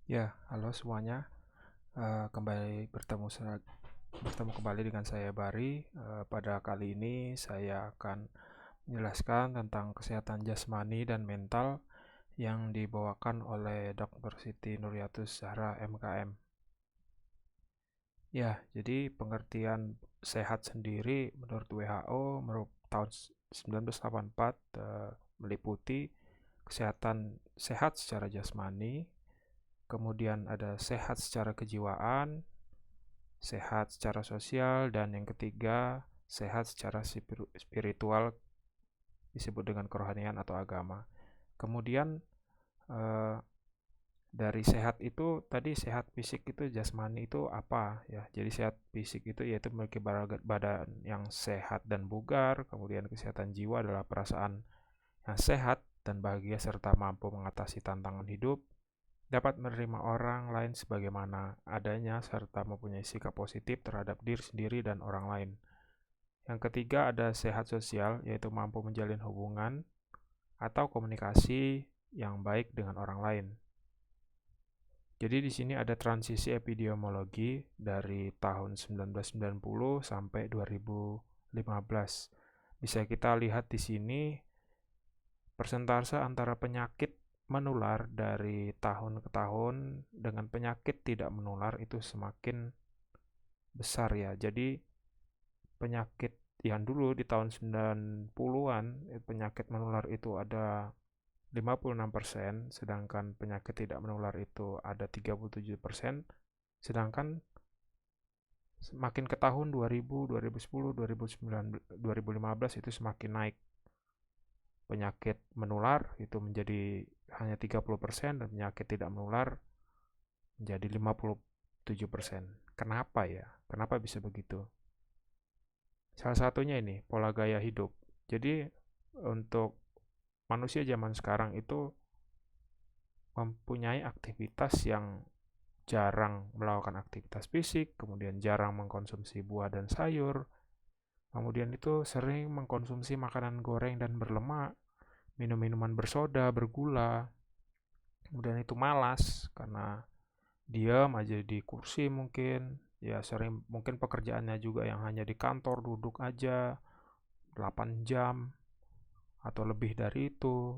Ya, halo semuanya. Kembali bertemu kembali dengan saya Bari. Pada kali ini saya akan menjelaskan tentang kesehatan jasmani dan mental yang dibawakan oleh Dr. Siti Nuryatus Zahra MKM. Ya, jadi pengertian sehat sendiri menurut WHO tahun 1984 meliputi kesehatan sehat secara jasmani, kemudian ada sehat secara kejiwaan, sehat secara sosial, dan yang ketiga, sehat secara spiritual, disebut dengan kerohanian atau agama. Kemudian eh, dari sehat itu tadi sehat fisik itu jasmani itu apa ya? Jadi sehat fisik itu yaitu memiliki badan yang sehat dan bugar, kemudian kesehatan jiwa adalah perasaan yang sehat dan bahagia serta mampu mengatasi tantangan hidup, dapat menerima orang lain sebagaimana adanya serta mempunyai sikap positif terhadap diri sendiri dan orang lain. Yang ketiga ada sehat sosial, yaitu mampu menjalin hubungan atau komunikasi yang baik dengan orang lain. Jadi di sini ada transisi epidemiologi dari tahun 1990 sampai 2015. Bisa kita lihat di sini persentase antara penyakit menular dari tahun ke tahun dengan penyakit tidak menular itu semakin besar ya. Jadi penyakit yang dulu di tahun 90-an penyakit menular itu ada 56%, sedangkan penyakit tidak menular itu ada 37%, sedangkan semakin ke tahun 2000, 2010, 2009, 2015 itu semakin naik. Penyakit menular itu menjadi hanya 30% dan penyakit tidak menular menjadi 57%. Kenapa ya? Kenapa bisa begitu? Salah satunya ini, pola gaya hidup. Jadi untuk manusia zaman sekarang itu mempunyai aktivitas yang jarang melakukan aktivitas fisik, kemudian jarang mengkonsumsi buah dan sayur, kemudian itu sering mengkonsumsi makanan goreng dan berlemak, minum minuman bersoda, bergula, kemudian itu malas karena diam aja di kursi mungkin, ya sering mungkin pekerjaannya juga yang hanya di kantor duduk aja 8 jam atau lebih dari itu.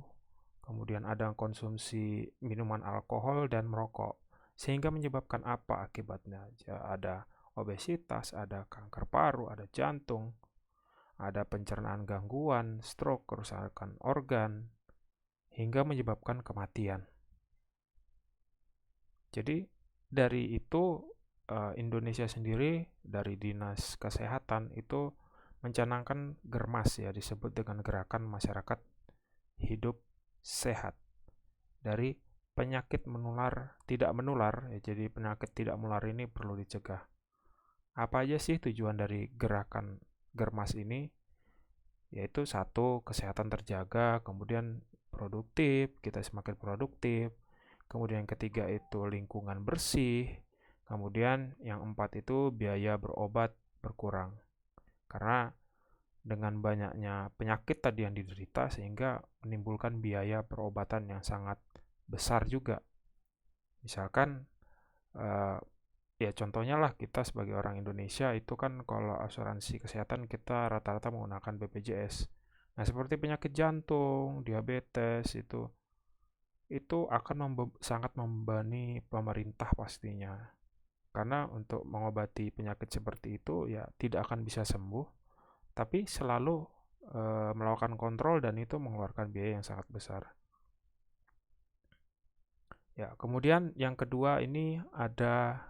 Kemudian ada konsumsi minuman alkohol dan merokok. Sehingga menyebabkan apa akibatnya? Ya, ada obesitas, ada kanker paru, ada jantung, ada pencernaan gangguan, stroke, kerusakan organ, hingga menyebabkan kematian. Jadi dari itu Indonesia sendiri dari Dinas Kesehatan itu mencanangkan Germas ya, disebut dengan Gerakan Masyarakat Hidup Sehat dari penyakit menular tidak menular ya, jadi penyakit tidak menular ini perlu dicegah. Apa aja sih tujuan dari gerakan Germas ini? Yaitu satu, kesehatan terjaga, kemudian produktif, kita semakin produktif. Kemudian yang ketiga itu lingkungan bersih. Kemudian yang empat itu biaya berobat berkurang. Karena dengan banyaknya penyakit tadi yang diderita sehingga menimbulkan biaya perobatan yang sangat besar juga. Misalkan eh, ya contohnya lah kita sebagai orang Indonesia itu kan kalau asuransi kesehatan kita rata-rata menggunakan BPJS. Nah, seperti penyakit jantung, diabetes itu akan sangat membebani pemerintah pastinya. Karena untuk mengobati penyakit seperti itu ya tidak akan bisa sembuh, tapi selalu melakukan kontrol dan itu mengeluarkan biaya yang sangat besar. Ya, kemudian yang kedua ini ada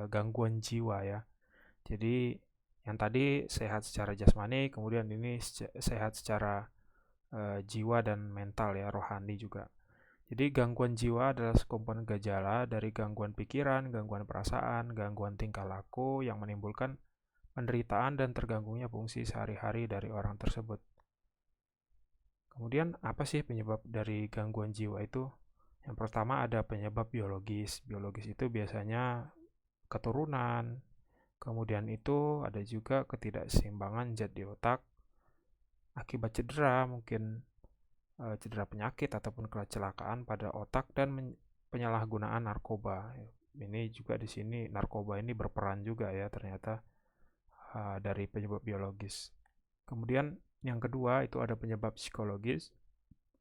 gangguan jiwa ya. Jadi yang tadi sehat secara jasmani, kemudian ini sehat secara jiwa dan mental ya, rohani juga. Jadi gangguan jiwa adalah sekumpulan gejala dari gangguan pikiran, gangguan perasaan, gangguan tingkah laku yang menimbulkan penderitaan dan terganggunya fungsi sehari-hari dari orang tersebut. Kemudian apa sih penyebab dari gangguan jiwa itu? Yang pertama ada penyebab biologis. Biologis itu biasanya keturunan. Kemudian itu ada juga ketidakseimbangan zat di otak akibat cedera, mungkin cedera penyakit ataupun kecelakaan pada otak dan penyalahgunaan narkoba. Ini juga di sini narkoba ini berperan juga ya ternyata dari penyebab biologis. Kemudian yang kedua itu ada penyebab psikologis.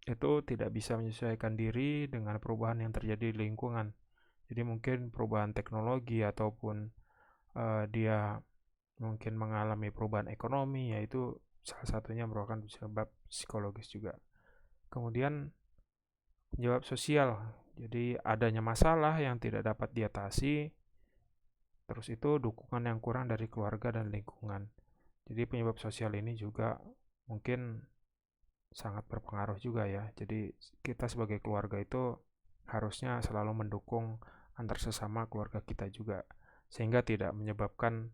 Itu tidak bisa menyesuaikan diri dengan perubahan yang terjadi di lingkungan. Jadi mungkin perubahan teknologi ataupun dia mungkin mengalami perubahan ekonomi, yaitu salah satunya merupakan penyebab psikologis juga. Kemudian penyebab sosial, jadi adanya masalah yang tidak dapat diatasi, terus itu dukungan yang kurang dari keluarga dan lingkungan. Jadi penyebab sosial ini juga mungkin sangat berpengaruh juga ya. Jadi kita sebagai keluarga itu harusnya selalu mendukung antar sesama keluarga kita juga, sehingga tidak menyebabkan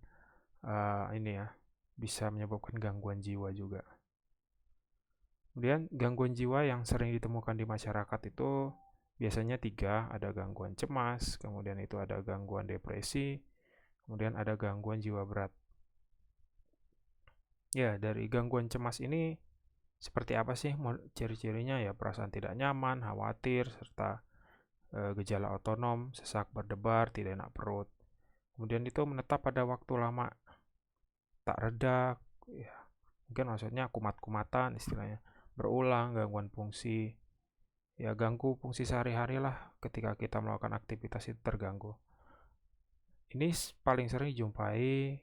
ini ya, bisa menyebabkan gangguan jiwa juga. Kemudian gangguan jiwa yang sering ditemukan di masyarakat itu biasanya 3, ada gangguan cemas, kemudian itu ada gangguan depresi, kemudian ada gangguan jiwa berat. Ya, dari gangguan cemas ini seperti apa sih ciri-cirinya? Ya, perasaan tidak nyaman, khawatir, serta gejala otonom, sesak berdebar, tidak enak perut. Kemudian itu menetap pada waktu lama, tak reda, ya, mungkin maksudnya kumat-kumatan istilahnya, berulang, gangguan fungsi, ya ganggu fungsi sehari-hari lah ketika kita melakukan aktivitas itu terganggu. Ini paling sering dijumpai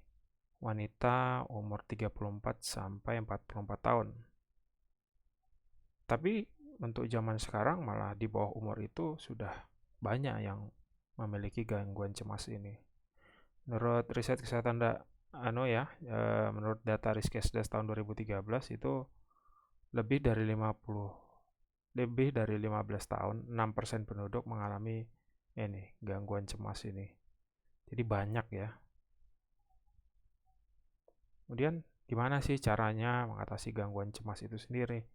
wanita umur 34 sampai 44 tahun. Tapi untuk zaman sekarang malah di bawah umur itu sudah banyak yang memiliki gangguan cemas ini. Menurut riset kesehatan menurut data Riskesdas tahun 2013 itu lebih dari 15 tahun, 6% penduduk mengalami ini gangguan cemas ini. Jadi banyak ya. Kemudian gimana sih caranya mengatasi gangguan cemas itu sendiri?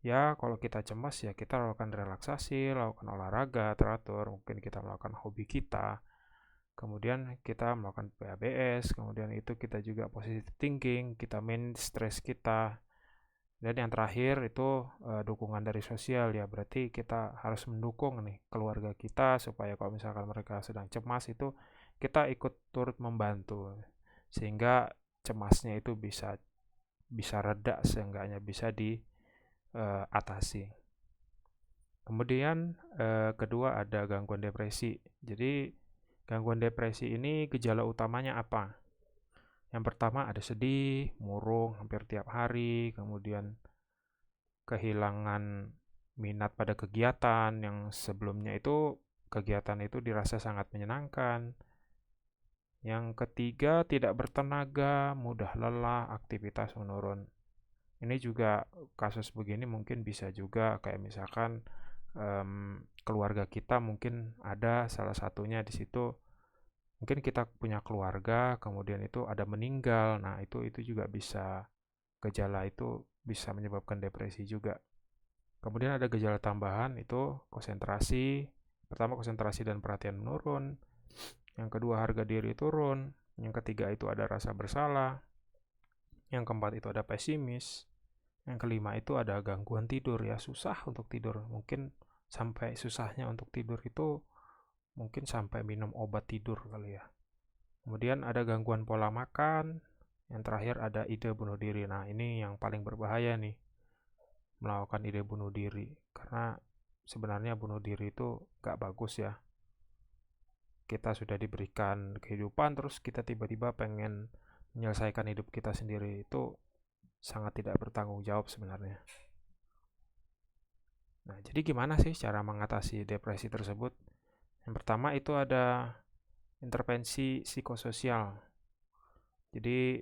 Ya, kalau kita cemas ya kita lakukan relaksasi, lakukan olahraga teratur, mungkin kita melakukan hobi kita. Kemudian kita melakukan PABS, kemudian itu kita juga positive thinking, kita manage stres kita. Dan yang terakhir itu dukungan dari sosial ya, berarti kita harus mendukung nih keluarga kita supaya kalau misalkan mereka sedang cemas itu kita ikut turut membantu sehingga cemasnya itu bisa reda, seenggaknya bisa diatasi. Kemudian kedua ada gangguan depresi. Jadi gangguan depresi ini gejala utamanya apa? Yang pertama ada sedih, murung hampir tiap hari, kemudian kehilangan minat pada kegiatan yang sebelumnya itu kegiatan itu dirasa sangat menyenangkan. Yang ketiga tidak bertenaga, mudah lelah, aktivitas menurun. Ini juga kasus begini mungkin bisa juga kayak misalkan keluarga kita mungkin ada salah satunya di situ. Mungkin kita punya keluarga, kemudian itu ada meninggal. Nah, itu juga bisa gejala itu bisa menyebabkan depresi juga. Kemudian ada gejala tambahan itu konsentrasi. Pertama konsentrasi dan perhatian menurun. Yang kedua harga diri turun. Yang ketiga itu ada rasa bersalah. Yang keempat itu ada pesimis. Yang kelima itu ada gangguan tidur ya, susah untuk tidur. Mungkin sampai susahnya untuk tidur itu mungkin sampai minum obat tidur kali ya. Kemudian ada gangguan pola makan. Yang terakhir ada ide bunuh diri. Nah, ini yang paling berbahaya nih, melakukan ide bunuh diri. Karena sebenarnya bunuh diri itu gak bagus ya. Kita sudah diberikan kehidupan, terus kita tiba-tiba pengen menyelesaikan hidup kita sendiri. Itu sangat tidak bertanggung jawab sebenarnya. Nah, jadi gimana sih cara mengatasi depresi tersebut? Yang pertama itu ada intervensi psikososial. Jadi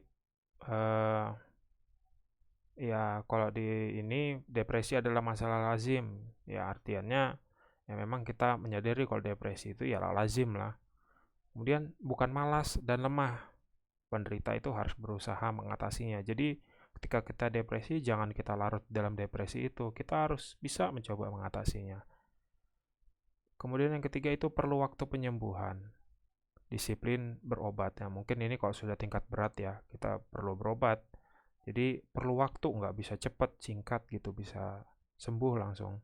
ya kalau di ini depresi adalah masalah lazim. Ya artinya ya memang kita menyadari kalau depresi itu ya lazim lah. Kemudian bukan malas dan lemah. Penderita itu harus berusaha mengatasinya. Jadi ketika kita depresi jangan kita larut dalam depresi itu. Kita harus bisa mencoba mengatasinya. Kemudian yang ketiga itu perlu waktu penyembuhan. Disiplin berobat. Ya, mungkin ini kalau sudah tingkat berat ya, kita perlu berobat. Jadi perlu waktu, nggak bisa cepat, singkat gitu, bisa sembuh langsung.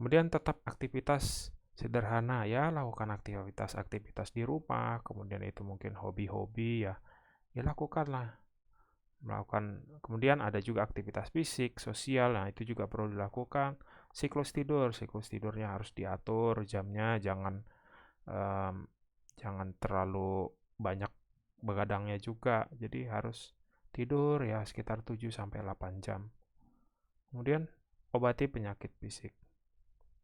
Kemudian tetap aktivitas Sederhana ya, lakukan aktivitas-aktivitas di rumah, kemudian itu mungkin hobi-hobi ya, ya lakukanlah. Kemudian ada juga aktivitas fisik, sosial, nah itu juga perlu dilakukan. Siklus tidurnya harus diatur jamnya, em, jangan terlalu banyak begadangnya juga. Jadi harus tidur ya sekitar 7 sampai 8 jam. Kemudian obati penyakit fisik.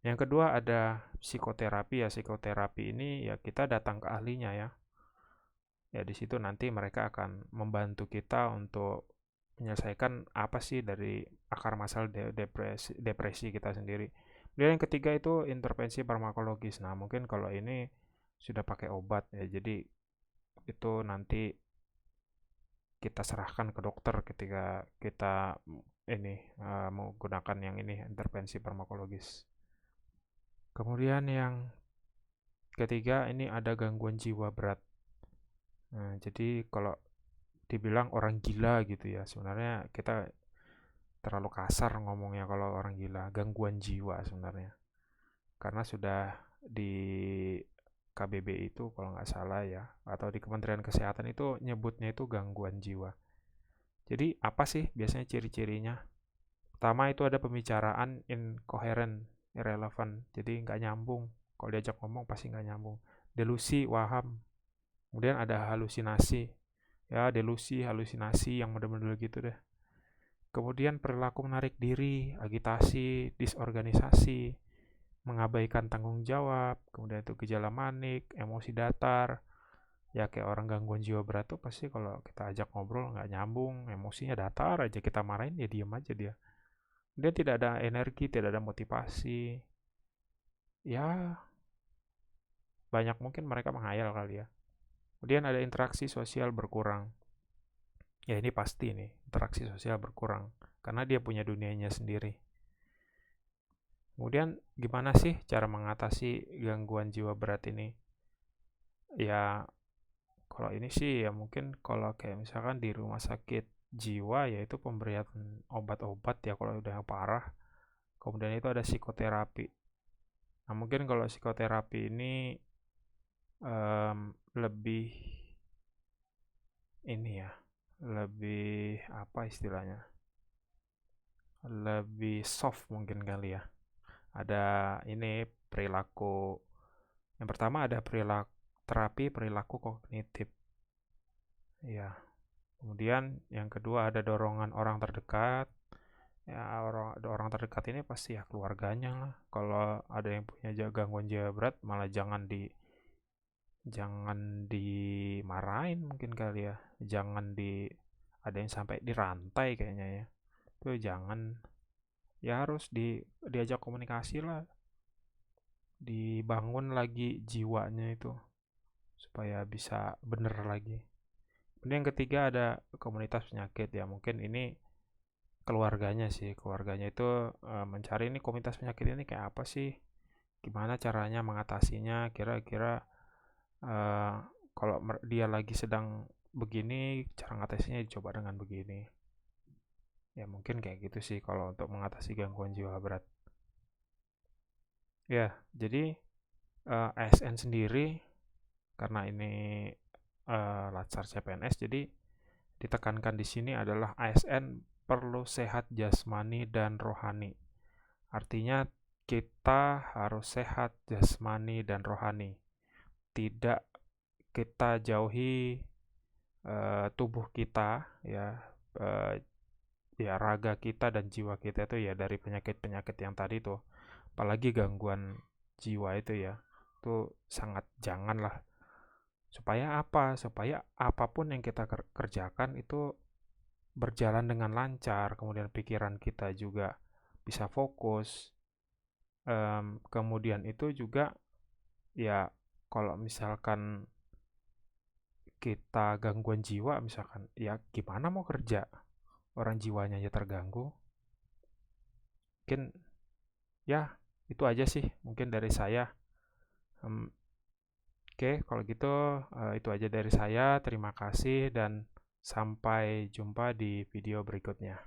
Yang kedua ada psikoterapi ya. Psikoterapi ini ya kita datang ke ahlinya ya. Ya di situ nanti mereka akan membantu kita untuk menyelesaikan apa sih dari akar masalah depresi kita sendiri. Kemudian yang ketiga itu intervensi farmakologis. Nah, mungkin kalau ini sudah pakai obat ya. Jadi itu nanti kita serahkan ke dokter ketika kita ini menggunakan yang ini intervensi farmakologis. Kemudian yang ketiga ini ada gangguan jiwa berat. Nah, jadi kalau dibilang orang gila gitu ya, sebenarnya kita terlalu kasar ngomongnya kalau orang gila, gangguan jiwa sebenarnya. Karena sudah di KBBI itu kalau nggak salah ya, atau di Kementerian Kesehatan itu nyebutnya itu gangguan jiwa. Jadi apa sih biasanya ciri-cirinya? Pertama itu ada pembicaraan incoherent, irrelevant, jadi nggak nyambung. Kalau diajak ngomong pasti nggak nyambung. Delusi, waham. Kemudian ada halusinasi, ya delusi, halusinasi yang model-model gitu deh. Kemudian perilaku menarik diri, agitasi, disorganisasi, mengabaikan tanggung jawab, kemudian itu gejala manik, emosi datar. Ya kayak orang gangguan jiwa berat tuh pasti kalau kita ajak ngobrol nggak nyambung, emosinya datar aja, kita marahin dia diem aja dia. Dia tidak ada energi, tidak ada motivasi. Ya banyak mungkin mereka menghayal kali ya. Kemudian ada interaksi sosial berkurang. Ya ini pasti nih, interaksi sosial berkurang. Karena dia punya dunianya sendiri. Kemudian gimana sih cara mengatasi gangguan jiwa berat ini? Ya kalau ini sih ya mungkin kalau kayak misalkan di rumah sakit jiwa yaitu pemberian obat-obat ya kalau udah yang parah. Kemudian itu ada psikoterapi. Nah mungkin kalau psikoterapi ini lebih ini ya, lebih apa istilahnya? Lebih soft mungkin kali ya. Ada ini perilaku. Yang pertama ada terapi perilaku kognitif. Ya. Kemudian yang kedua ada dorongan orang terdekat. Ya orang terdekat ini pasti ya keluarganya lah. Kalau ada yang punya gangguan jiwa berat malah jangan dimarahin mungkin kali ya. Ada yang sampai dirantai kayaknya ya. Itu jangan, ya harus diajak komunikasi lah, dibangun lagi jiwanya itu supaya bisa bener lagi. Kemudian yang ketiga ada komunitas penyakit ya, mungkin ini keluarganya itu mencari ini komunitas penyakit ini kayak apa sih, gimana caranya mengatasinya, kira-kira uh, kalau dia lagi sedang begini cara ngatasinya dicoba dengan begini. Ya mungkin kayak gitu sih kalau untuk mengatasi gangguan jiwa berat. Ya, jadi ASN sendiri karena ini Latsar CPNS, jadi ditekankan di sini adalah ASN perlu sehat jasmani dan rohani. Artinya kita harus sehat jasmani dan rohani. Tidak kita jauhi tubuh kita ya, ya raga kita dan jiwa kita itu ya dari penyakit-penyakit yang tadi tuh. Apalagi gangguan jiwa itu ya. Itu sangat janganlah. Supaya apa? Supaya apapun yang kita kerjakan itu berjalan dengan lancar, kemudian pikiran kita juga bisa fokus. Kemudian itu juga ya kalau misalkan kita gangguan jiwa misalkan, ya gimana mau kerja? Orang jiwanya aja terganggu. Mungkin ya itu aja sih mungkin dari saya. Oke, kalau gitu itu aja dari saya. Terima kasih dan sampai jumpa di video berikutnya.